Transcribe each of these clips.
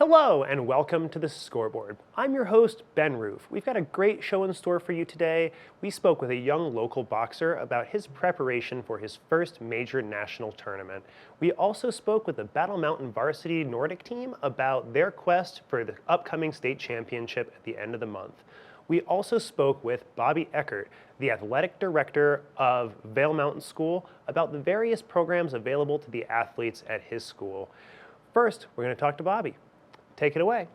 Hello and welcome to the Scoreboard. I'm your host, Ben Roof. We've got a great show in store for you today. We spoke with a young local boxer about his preparation for his first major national tournament. We also spoke with the Battle Mountain Varsity Nordic team about their quest for the upcoming state championship at the end of the month. We also spoke with Bobby Ecker, the athletic director of Vail Mountain School, about the various programs available to the athletes at his school. First, we're going to talk to Bobby. Take it away.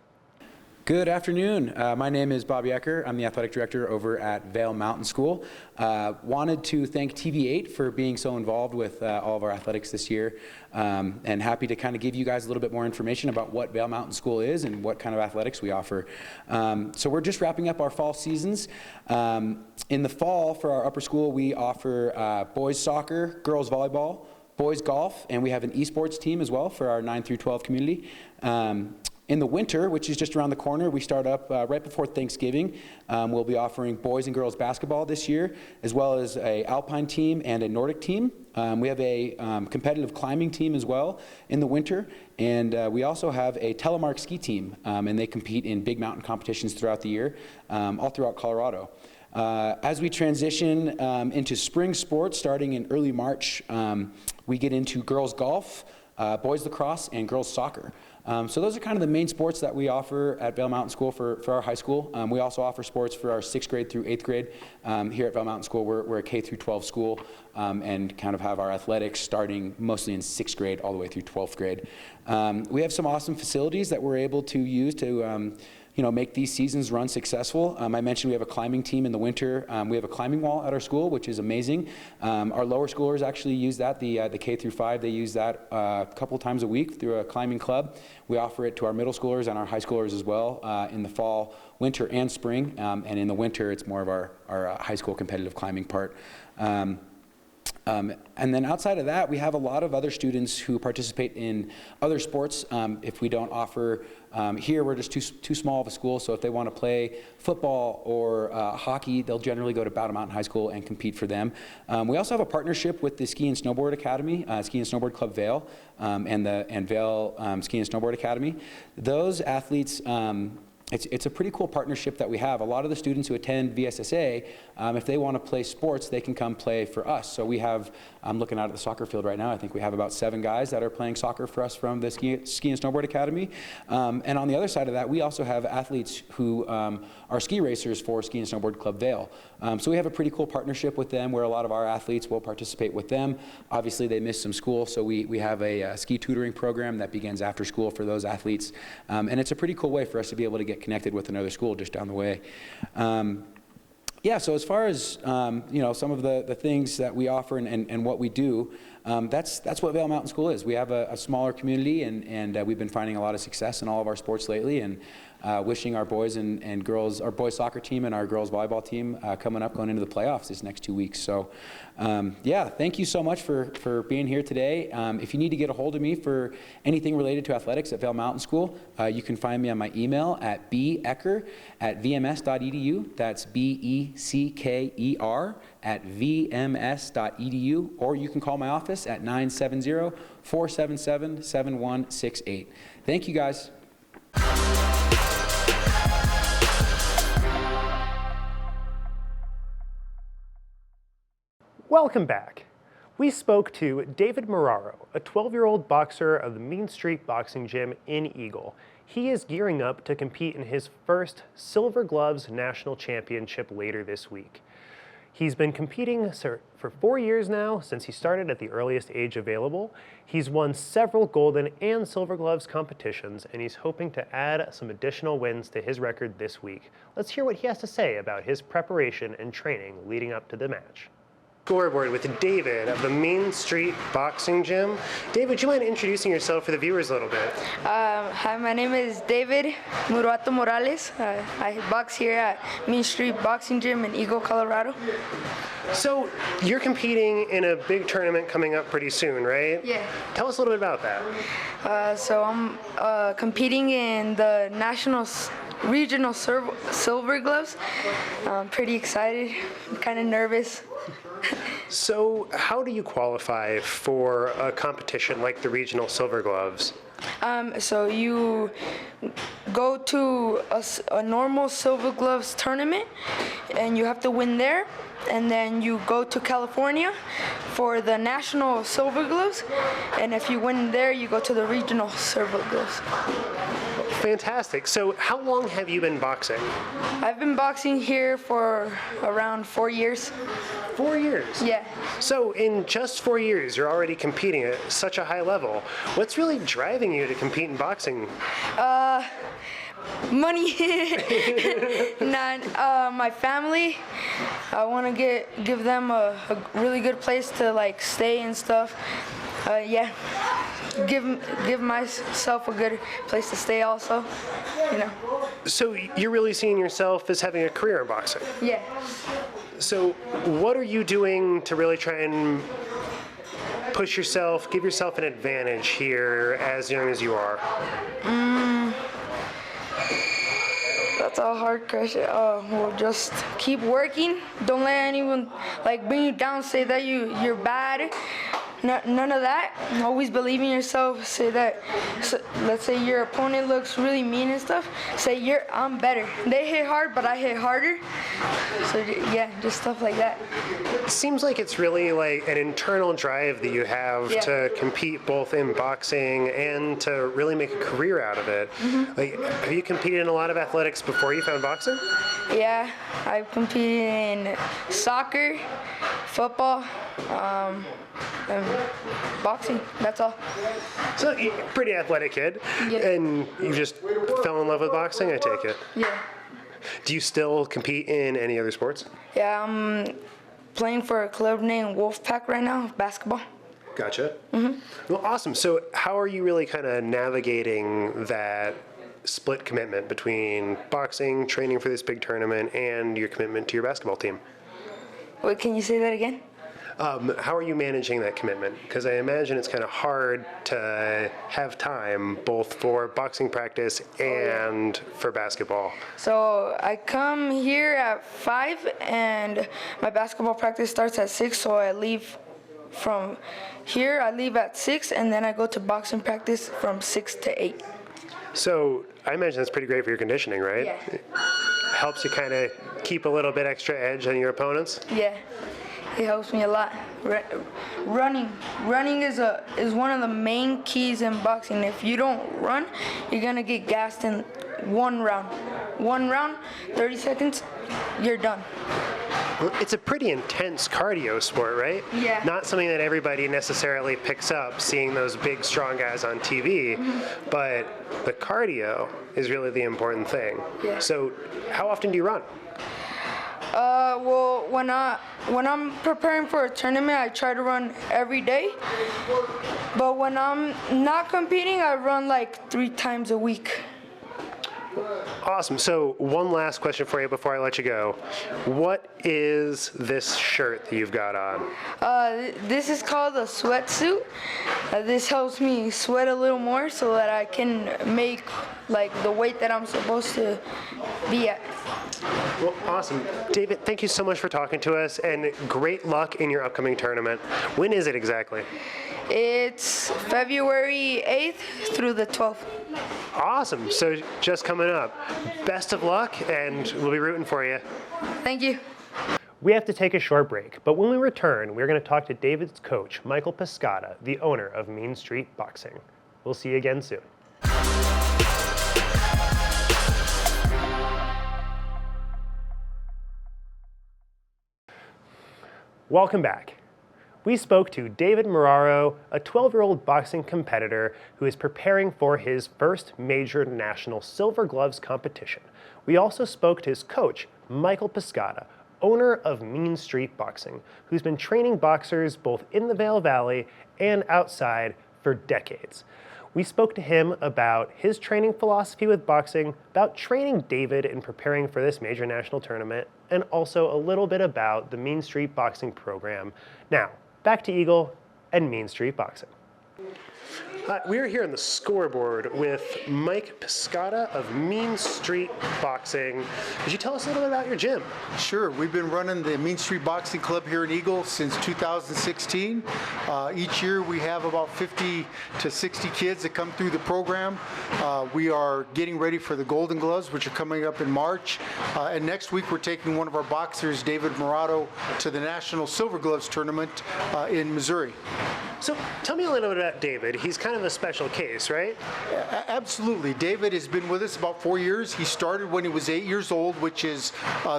Good afternoon. My name is Bobby Ecker. I'm the athletic director over at Vail Mountain School. Wanted to thank TV8 for being so involved with all of our athletics this year, and happy to kind of give you guys a little bit more information about what Vail Mountain School is and what kind of athletics we offer. So we're just wrapping up our fall seasons. In the fall, for our upper school, we offer boys soccer, girls volleyball, boys golf, and we have an esports team as well for our 9 through 12 community. In the winter, which is just around the corner, we start up right before Thanksgiving. We'll be offering boys and girls basketball this year, as well as a alpine team and a Nordic team. We have a competitive climbing team as well in the winter, and we also have a telemark ski team, and they compete in big mountain competitions throughout the year, all throughout Colorado. As we transition into spring sports, starting in early March, we get into girls golf, boys lacrosse, and girls soccer. So those are kind of the main sports that we offer at Vail Mountain School for our high school. We also offer sports for our 6th grade through 8th grade. Here at Vail Mountain School, we're a K through 12 school, and kind of have our athletics starting mostly in 6th grade all the way through 12th grade. We have some awesome facilities that we're able to use to make these seasons run successful. I mentioned we have a climbing team in the winter. We have a climbing wall at our school, which is amazing. Our lower schoolers actually use that. The K through 5, they use that a couple times a week through a climbing club. We offer it to our middle schoolers and our high schoolers as well in the fall, winter, and spring. And in the winter, it's more of our high school competitive climbing part. And then outside of that, we have a lot of other students who participate in other sports. If we don't offer here, we're just too small of a school, so if they want to play football or hockey, they'll generally go to Battle Mountain High School and compete for them. We also have a partnership with the Ski and Snowboard Academy, Ski and Snowboard Club Vail, and Vail Ski and Snowboard Academy. Those athletes, it's a pretty cool partnership that we have. A lot of the students who attend VSSA, if they want to play sports, they can come play for us. So we have, I'm looking out at the soccer field right now, I think we have about 7 guys that are playing soccer for us from the Ski and Snowboard Academy. And on the other side of that, we also have athletes who are ski racers for Ski and Snowboard Club Vail. So we have a pretty cool partnership with them where a lot of our athletes will participate with them. Obviously they miss some school, so we have a ski tutoring program that begins after school for those athletes. And it's a pretty cool way for us to be able to get connected with another school just down the way. Yeah, so as far as some of the things that we offer and what we do, that's what Vail Mountain School is. We have a smaller community, and we've been finding a lot of success in all of our sports lately, and wishing our boys and girls, our boys soccer team and our girls volleyball team going into the playoffs this next 2 weeks. So yeah, thank you so much for being here today. If you need to get a hold of me for anything related to athletics at Vail Mountain School, you can find me on my email at becker@vms.edu. That's BECKER at vms.edu, or you can call my office at 970-477-7168. Thank you, guys. Welcome back. We spoke to David Marraro, a 12-year-old boxer of the Mean Street Boxing Gym in Eagle. He is gearing up to compete in his first Silver Gloves National Championship later this week. He's been competing for 4 years now, since he started at the earliest age available. He's won several Golden and Silver Gloves competitions, and he's hoping to add some additional wins to his record this week. Let's hear what he has to say about his preparation and training leading up to the match. Scoreboard with David of the Main Street Boxing Gym. David, would you mind introducing yourself for the viewers a little bit? Hi, my name is David Murato Morales. I box here at Main Street Boxing Gym in Eagle, Colorado. So you're competing in a big tournament coming up pretty soon, right? Yeah. Tell us a little bit about that. So I'm competing in the National Regional Silver Gloves. I'm pretty excited, kind of nervous. So how do you qualify for a competition like the regional silver gloves? So you go to a normal silver gloves tournament, and you have to win there. And then you go to California for the national silver gloves. And if you win there, you go to the regional silver gloves. Fantastic. So how long have you been boxing? I've been boxing here for around 4 years. 4 years? Yeah. So in just 4 years, you're already competing at such a high level. What's really driving you to compete in boxing? Money. My family. I want to give them a really good place to like stay and stuff. Yeah. Give myself a good place to stay also. You know. So you're really seeing yourself as having a career in boxing? Yeah. So what are you doing to really try and push yourself, give yourself an advantage here as young as you are? That's a hard question. Well, just keep working. Don't let anyone like bring you down. Say that you're bad. None of that. Always believe in yourself. Say that. So, let's say your opponent looks really mean and stuff. Say I'm better. They hit hard, but I hit harder. So yeah, just stuff like that. It seems like it's really like an internal drive that you have to compete both in boxing and to really make a career out of it. Mm-hmm. Like, have you competed in a lot of athletics before you found boxing? Yeah, I've competed in soccer, football, and boxing. That's all. So you're a pretty athletic kid, and you just fell in love with boxing, I take it. Yeah. Do you still compete in any other sports? Yeah, I'm playing for a club named Wolfpack right now, basketball. Gotcha. Mm-hmm. Well, awesome. So how are you really kind of navigating that split commitment between boxing, training for this big tournament, and your commitment to your basketball team? Wait, can you say that again? How are you managing that commitment? Because I imagine it's kind of hard to have time both for boxing practice and for basketball. So I come here at 5, and my basketball practice starts at 6, so I leave from here, I leave at 6, and then I go to boxing practice from 6 to 8. So I imagine that's pretty great for your conditioning, right? Yeah. It helps you kind of keep a little bit extra edge on your opponents? Yeah. It helps me a lot. Running is one of the main keys in boxing. If you don't run, you're gonna get gassed in one round. 30 seconds, you're done. Well, it's a pretty intense cardio sport, right? Yeah. Not something that everybody necessarily picks up, seeing those big, strong guys on TV, but the cardio is really the important thing. Yeah. So how often do you run? Well, when I'm preparing for a tournament, I try to run every day. But when I'm not competing, I run like 3 times a week. Awesome. So one last question for you before I let you go. What is this shirt that you've got on? This is called a sweatsuit. This helps me sweat a little more so that I can make like the weight that I'm supposed to be at. Well, awesome. David, thank you so much for talking to us, and great luck in your upcoming tournament. When is it exactly? It's February 8th through the 12th. Awesome. So just coming up. Best of luck, and we'll be rooting for you. Thank you. We have to take a short break, but when we return, we're going to talk to David's coach, Michael Piscata, the owner of Mean Street Boxing. We'll see you again soon. Welcome back. We spoke to David Moraro, a 12-year-old boxing competitor who is preparing for his first major national silver gloves competition. We also spoke to his coach, Michael Piscata, owner of Mean Street Boxing, who's been training boxers both in the Vail Valley and outside for decades. We spoke to him about his training philosophy with boxing, about training David in preparing for this major national tournament, and also a little bit about the Mean Street Boxing program. Now, back to Eagle and Mean Street Boxing. We are here on the Scoreboard with Mike Piscata of Mean Street Boxing. Could you tell us a little bit about your gym? Sure. We've been running the Mean Street Boxing Club here in Eagle since 2016. Each year we have about 50 to 60 kids that come through the program. We are getting ready for the Golden Gloves, which are coming up in March. And next week we're taking one of our boxers, David Morado, to the National Silver Gloves Tournament in Missouri. So tell me a little bit about David. He's kind of a special case, right? Absolutely. David has been with us about 4 years. He started when he was 8 years old, which is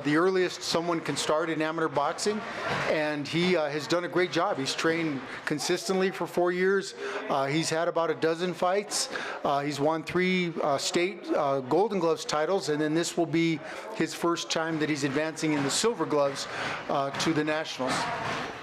the earliest someone can start in amateur boxing. And he has done a great job. He's trained consistently for 4 years. He's had about a dozen fights. He's won 3 state Golden Gloves titles, and then this will be his first time that he's advancing in the Silver Gloves to the Nationals.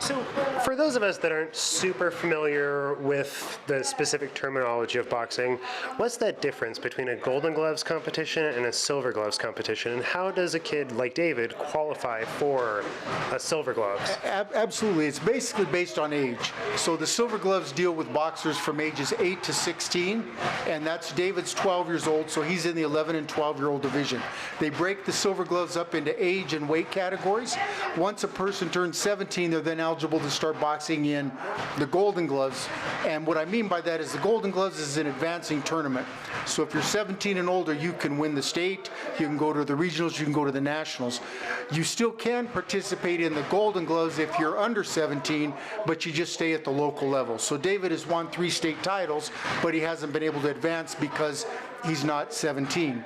So for those of us that aren't super familiar with the specific terminology of boxing, what's that difference between a Golden Gloves competition and a Silver Gloves competition? And how does a kid like David qualify for a Silver Gloves? Absolutely. It's basically based on age. So the Silver Gloves deal with boxers from ages 8 to 16, and that's David's 12 years old, so he's in the 11 and 12-year-old division. They break the Silver Gloves up into age and weight categories. Once a person turns 17, they're then eligible to start boxing in the Golden Gloves. And what I mean by that is the Golden Gloves is an advancing tournament. So if you're 17 and older, you can win the state, you can go to the regionals, you can go to the nationals. You still can participate in the Golden Gloves if you're under 17, but you just stay at the local level. So David has won 3 state titles, but he hasn't been able to advance because he's not 17.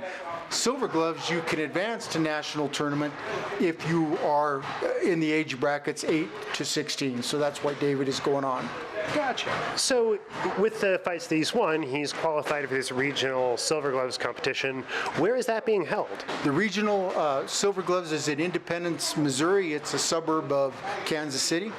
Silver Gloves, you can advance to national tournament if you are in the age brackets 8 to 16. So that's why David is going on. Gotcha. So with the fights that he's won, he's qualified for this regional Silver Gloves competition. Where is that being held? The regional Silver Gloves is in Independence, Missouri. It's a suburb of Kansas City,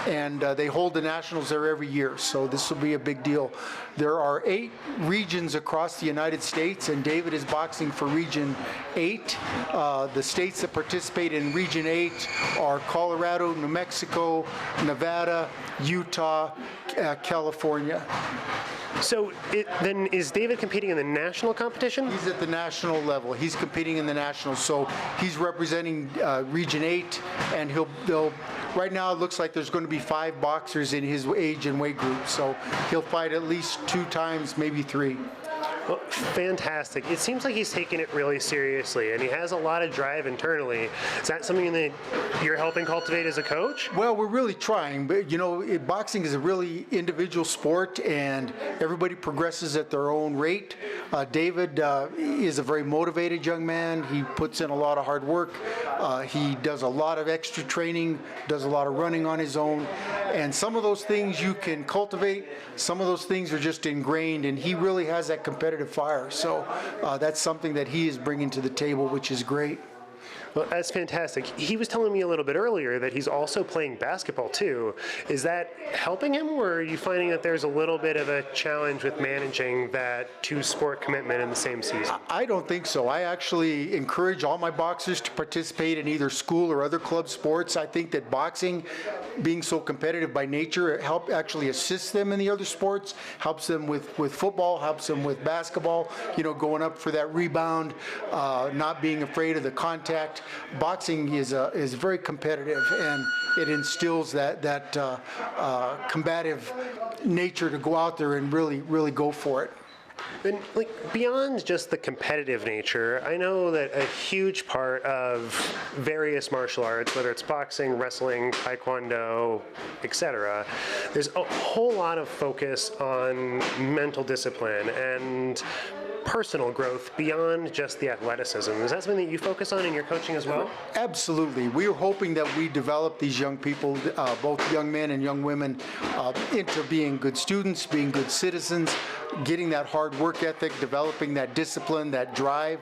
and they hold the nationals there every year, so this will be a big deal. There are 8 regions across the United States, and David is boxing for Region 8. The states that participate in Region 8 are Colorado, New Mexico, Nevada, Utah, California. So then is David competing in the national competition? He's at the national level. He's competing in the nationals, so he's representing Region 8, and right now it looks like there's going to be 5 boxers in his age and weight group, so he'll fight at least 2 times, maybe 3. Well, fantastic. It seems like he's taking it really seriously, and he has a lot of drive internally. Is that something that you're helping cultivate as a coach? Well, we're really trying, but boxing is a really individual sport, and everybody progresses at their own rate. David is a very motivated young man. He puts in a lot of hard work. He does a lot of extra training, does a lot of running on his own, and some of those things you can cultivate. Some of those things are just ingrained, and he really has that competitive fire. So that's something that he is bringing to the table, which is great. Well, that's fantastic. He was telling me a little bit earlier that he's also playing basketball too. Is that helping him, or are you finding that there's a little bit of a challenge with managing that 2-sport commitment in the same season? I don't think so. I actually encourage all my boxers to participate in either school or other club sports. I think that boxing, being so competitive by nature, actually assists them in the other sports, helps them with football, helps them with basketball, going up for that rebound, not being afraid of the contact. Boxing is very competitive, and it instills that combative nature to go out there and really go for it. And beyond just the competitive nature, I know that a huge part of various martial arts, whether it's boxing, wrestling, taekwondo, etc., there's a whole lot of focus on mental discipline and personal growth beyond just the athleticism. Is that something that you focus on in your coaching as well? Absolutely. We are hoping that we develop these young people, both young men and young women, into being good students, being good citizens, getting that hard work ethic, developing that discipline, that drive.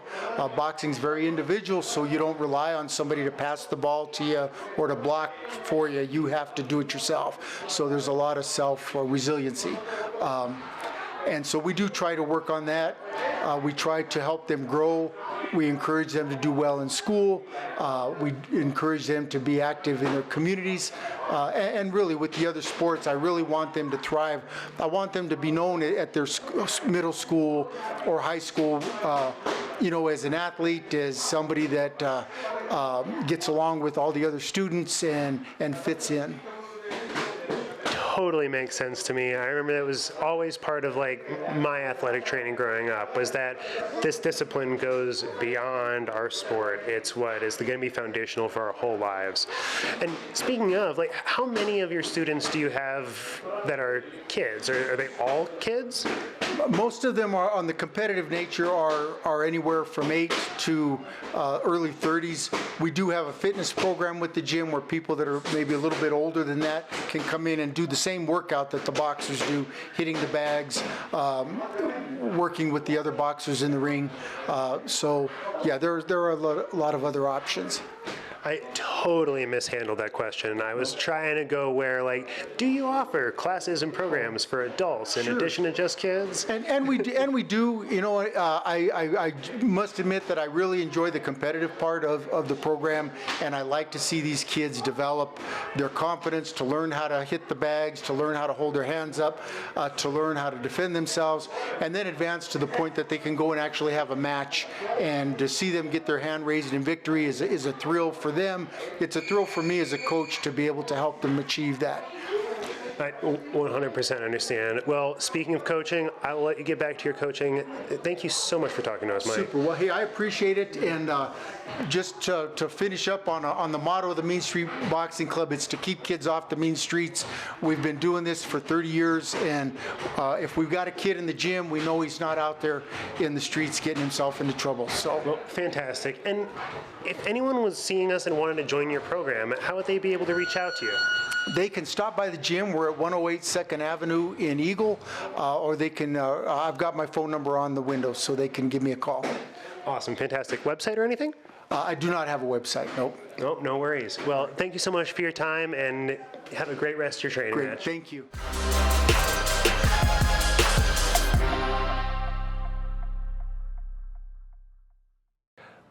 Boxing's very individual, so you don't rely on somebody to pass the ball to you or to block for you. You have to do it yourself. So there's a lot of self-resiliency. And so we do try to work on that. We try to help them grow We encourage them to do well in school. We encourage them to be active in their communities. And really with the other sports, I really want them to thrive. I want them to be known at their middle school or high school, as an athlete, as somebody that gets along with all the other students and fits in. Totally makes sense to me. I remember that was always part of like my athletic training growing up, was that this discipline goes beyond our sport. It's what is going to be foundational for our whole lives. And speaking of, like, how many of your students do you have that are kids? Are they all kids? Most of them are on the competitive nature are anywhere from 8 to early 30s. We do have a fitness program with the gym where people that are maybe a little bit older than that can come in and do the same workout that the boxers do, hitting the bags, working with the other boxers in the ring. So yeah, there are a lot of other options. I totally mishandled that question. I was trying to go where, like, do you offer classes and programs for adults in addition to just kids? And we do. I must admit that I really enjoy the competitive part of the program, and I like to see these kids develop their confidence, to learn how to hit the bags, to learn how to hold their hands up, to learn how to defend themselves, and then advance to the point that they can go and actually have a match. And to see them get their hand raised in victory is a thrill for them. It's a thrill for me as a coach to be able to help them achieve that. I 100% understand. Well, speaking of coaching, I'll let you get back to your coaching. Thank you so much for talking to us, Mike. Super. Well, hey, I appreciate it. And just to finish up on the motto of the Mean Street Boxing Club, it's to keep kids off the mean streets. We've been doing this for 30 years, and if we've got a kid in the gym, we know he's not out there in the streets getting himself into trouble. So, Well, fantastic. And if anyone was seeing us and wanted to join your program, how would they be able to reach out to you? they can stop by the gym. We're at 108 2nd Avenue in Eagle, or they can, I've got my phone number on the window, so they can give me a call. Awesome, fantastic. Website or anything? I do not have a website, nope. Nope, no worries. Well, thank you so much for your time, and have a great rest of your training Great, match. thank you.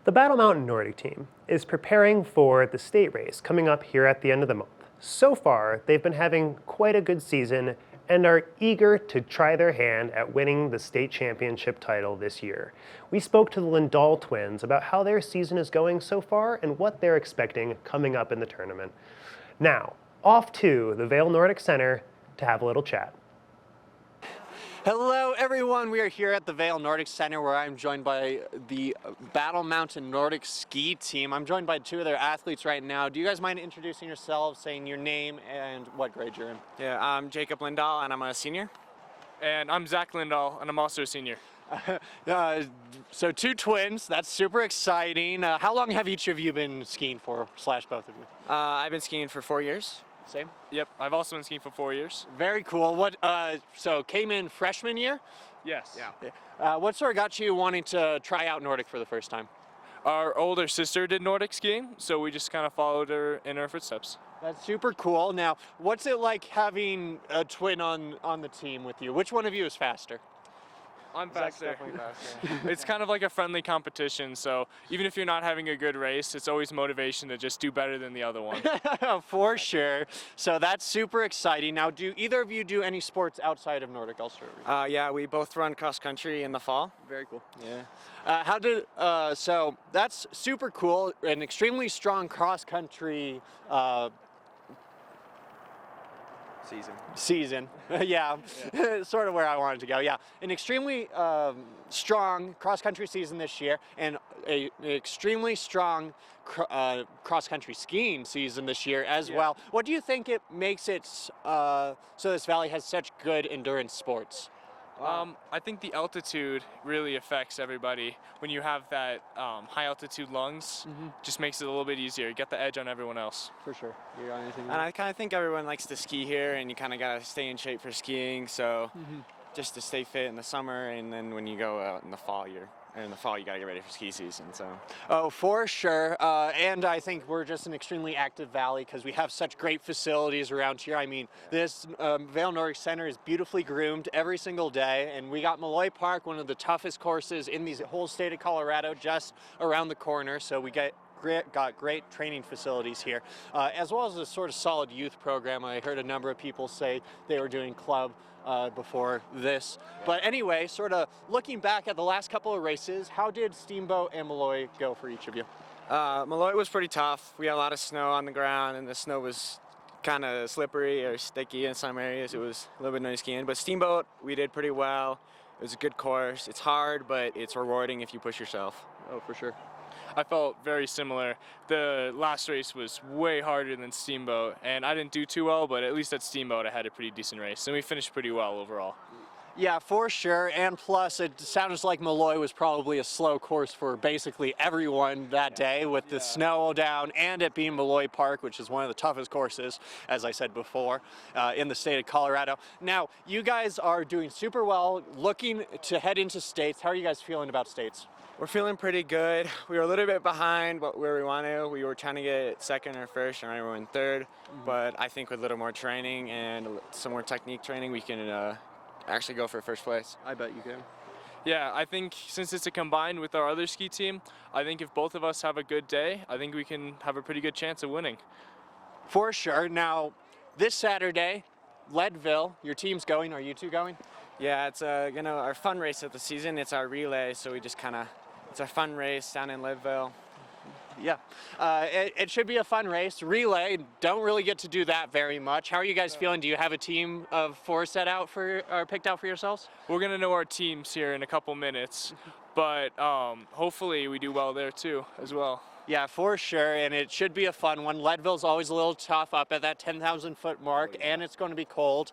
The Battle Mountain Nordic team is preparing for the state race coming up here at the end of the month. So far, they've been having quite a good season and are eager to try their hand at winning the state championship title this year. We spoke to the Lindahl twins about how their season is going so far and what they're expecting coming up in the tournament. Now, off to the Vail Nordic Center to have a little chat. Hello everyone, we are here at the Vail Nordic Center where I'm joined by the Battle Mountain Nordic ski team. I'm joined by two of their athletes right now. Do you guys mind introducing yourselves, saying your name and what grade you're in? Yeah, I'm Jacob Lindahl and I'm a senior. And I'm Zach Lindahl, and I'm also a senior. So two twins, that's super exciting. How long have each of you been skiing for, / both of you? I've been skiing for 4 years. Same? Yep, I've also been skiing for 4 years. Very cool. What? So came in freshman year? Yes. Yeah. What sort of got you wanting to try out Nordic for the first time? Our older sister did Nordic skiing, so we just kind of followed her in her footsteps. That's super cool. Now, what's it like having a twin on the team with you? Which one of you is faster? I'm Zach's faster. definitely faster. It's kind of like a friendly competition, so even if you're not having a good race, it's always motivation to just do better than the other one. For sure. So that's super exciting. Now, do either of you do any sports outside of Nordic Ulster? Yeah, we both run cross country in the fall. Very cool. Yeah. So that's super cool. An extremely strong cross country season. Yeah, sort of where I wanted to go. Yeah, an extremely strong cross-country season this year, and an extremely strong cross-country skiing season this year as well. What do you think it makes it so this valley has such good endurance sports? I think the altitude really affects everybody. When you have that high altitude lungs, just makes it a little bit easier. You get the edge on everyone else. For sure. You got anything? And I kind of think everyone likes to ski here, and you kind of got to stay in shape for skiing. So just to stay fit in the summer, and then when you go out in the fall, you're And in the fall, you got to get ready for ski season. So. Oh, for sure. And I think we're just an extremely active valley because we have such great facilities around here. I mean, this Vail Nordic Center is beautifully groomed every single day. And we got Malloy Park, one of the toughest courses in the whole state of Colorado, just around the corner. So we got great training facilities here, as well as a sort of solid youth program. I heard a number of people say they were doing club before this. But anyway, sort of looking back at the last couple of races, how did Steamboat and Malloy go for each of you? Malloy was pretty tough. We had a lot of snow on the ground, and the snow was kind of slippery or sticky in some areas. It was a little bit nice skiing. But Steamboat, we did pretty well. It was a good course. It's hard, but it's rewarding if you push yourself. Oh, for sure. I felt very similar. The last race was way harder than Steamboat, and I didn't do too well, but at least at Steamboat I had a pretty decent race, and we finished pretty well overall. Yeah, for sure. And plus, it sounds like Malloy was probably a slow course for basically everyone that day with the snow down and it being Malloy Park, which is one of the toughest courses, as I said before, in the state of Colorado. Now, you guys are doing super well, looking to head into states. How are you guys feeling about states? We're feeling pretty good. We were a little bit behind where we want to. We were trying to get second or first, and we were in third. But I think with a little more training and some more technique training, we can actually go for first place. I bet you can. Yeah, I think since it's a combined with our other ski team, I think if both of us have a good day, I think we can have a pretty good chance of winning. For sure. Now, this Saturday, Leadville, your team's going. Are you two going? Yeah, it's our fun race of the season. It's our relay, so we just it's a fun race down in Leadville. Yeah, it should be a fun race. Relay, don't really get to do that very much. How are you guys feeling? Do you have a team of 4 set out or picked out for yourselves? We're gonna know our teams here in a couple minutes, but hopefully we do well there too, as well. Yeah, for sure, and it should be a fun one. Leadville's always a little tough up at that 10,000 foot mark, and it's going to be cold,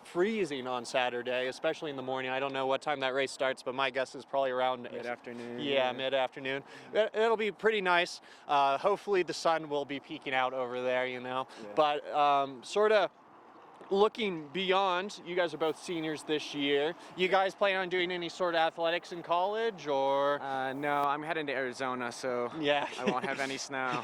freezing on Saturday, especially in the morning. I don't know what time that race starts, but my guess is probably around Mid-afternoon. Yeah, mid-afternoon. It'll be pretty nice. Hopefully the sun will be peeking out over there, But sort of looking beyond, you guys are both seniors this year. You guys plan on doing any sort of athletics in college, or? No, I'm heading to Arizona, so Yeah. I won't have any snow.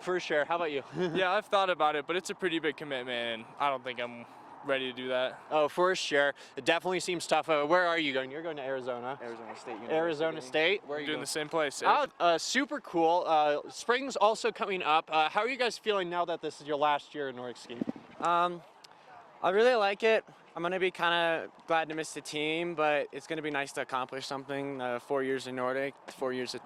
For sure. How about you? Yeah, I've thought about it, but it's a pretty big commitment, and I don't think I'm ready to do that. Oh, for sure. It definitely seems tough. Where are you going? You're going to Arizona. Arizona State University. Arizona State? Where are you Doing going? the same place. Oh, super cool. Spring's also coming up. How are you guys feeling now that this is your last year in Nordic skiing? I really like it. I'm going to be kind of glad to miss the team, but it's going to be nice to accomplish something. 4 years in Nordic, 4 years of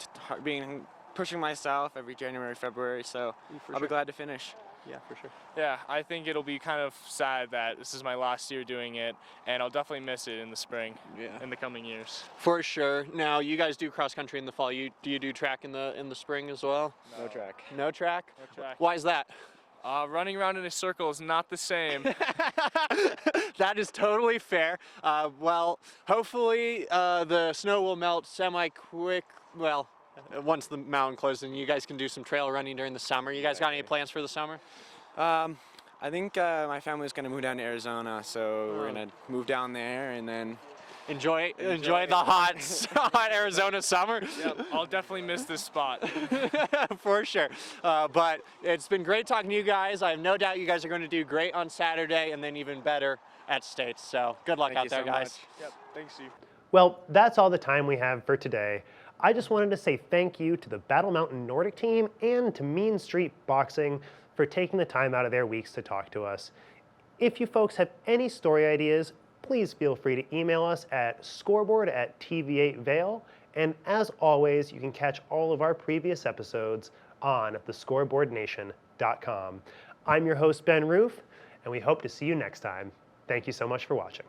pushing myself every January, February, so I'll be glad to finish. Yeah, for sure. Yeah, I think it'll be kind of sad that this is my last year doing it, and I'll definitely miss it in the spring, in the coming years. For sure. Now, you guys do cross country in the fall. Do you do track in the spring as well? No track. No track? No track. Why is that? Running around in a circle is not the same. That is totally fair. Well, hopefully the snow will melt semi-quick. Well, once the mountain closes, and you guys can do some trail running during the summer. You guys got any plans for the summer? I think my family's going to move down to Arizona, so we're going to move down there and then Enjoy the hot Arizona summer. Yep, I'll definitely miss this spot. For sure. But it's been great talking to you guys. I have no doubt you guys are going to do great on Saturday and then even better at States. So good luck out there, guys. Yep, thanks, Steve. Well, that's all the time we have for today. I just wanted to say thank you to the Battle Mountain Nordic team and to Mean Street Boxing for taking the time out of their weeks to talk to us. If you folks have any story ideas, please feel free to email us at scoreboard@tv8vail. And as always, you can catch all of our previous episodes on thescoreboardnation.com. I'm your host, Ben Roof, and we hope to see you next time. Thank you so much for watching.